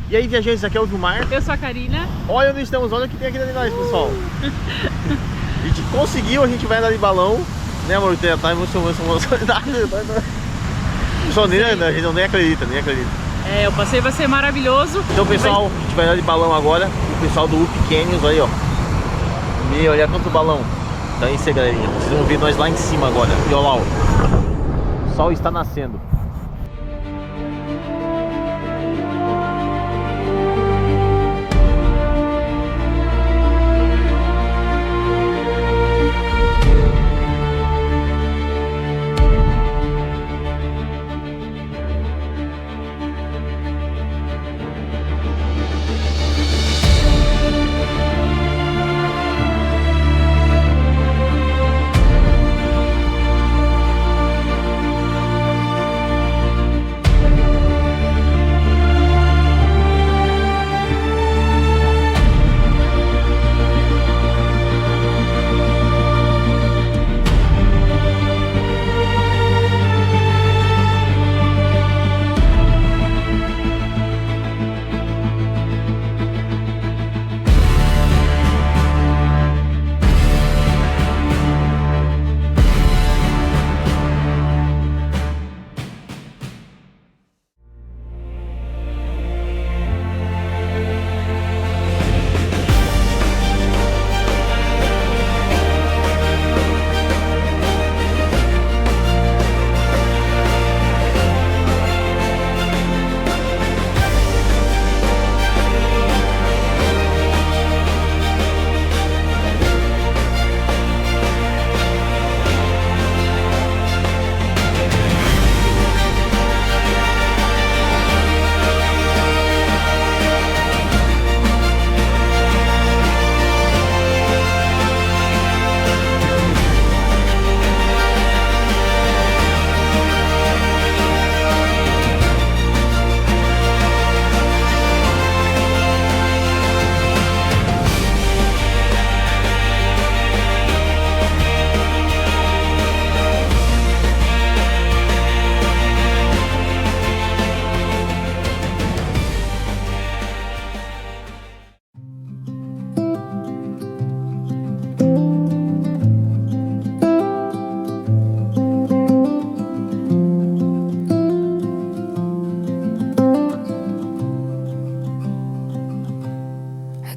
E aí, viajantes, aqui é o Vilmar. Eu sou a Karina. Olha onde estamos, olha o que tem aqui dentro de nós, pessoal. A gente conseguiu, a gente vai andar de balão. Né, amor? Tá emocionado. Pessoal, a gente nem acredita, É, o passeio vai ser maravilhoso. Então, pessoal, a gente vai andar de balão agora. O pessoal do Pequenos, aí, ó. Meu, olha quanto balão. Então é isso aí, galerinha. Vocês vão ver nós lá em cima agora. E olha lá, ó. O sol está nascendo.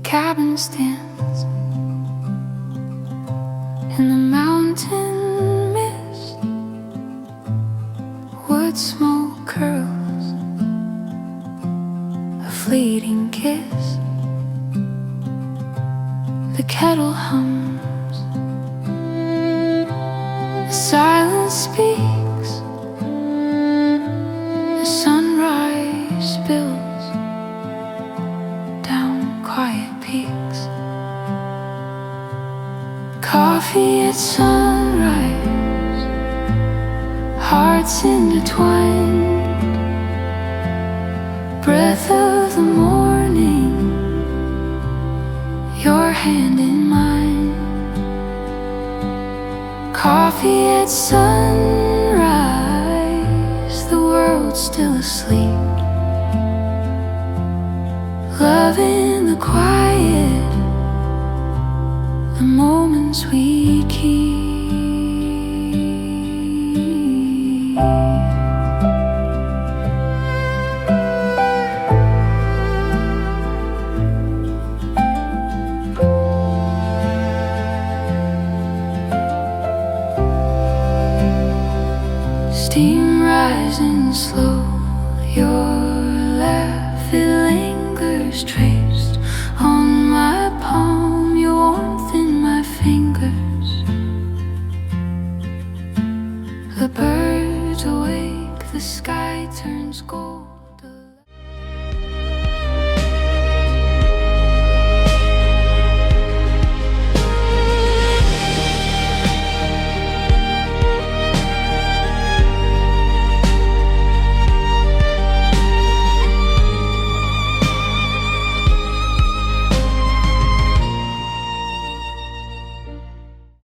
Cabin stands in the mountain mist. Wood smoke curls, a fleeting kiss. The kettle hums, the silence speaks. The sunrise spills down quiet peaks. Coffee at sunrise, hearts intertwined. Breath of the morning, your hand in mine. Coffee at sunrise, the world's still asleep. Love in the quiet, the moments we keep. Steam rising slow, your laugh, it lingers trace.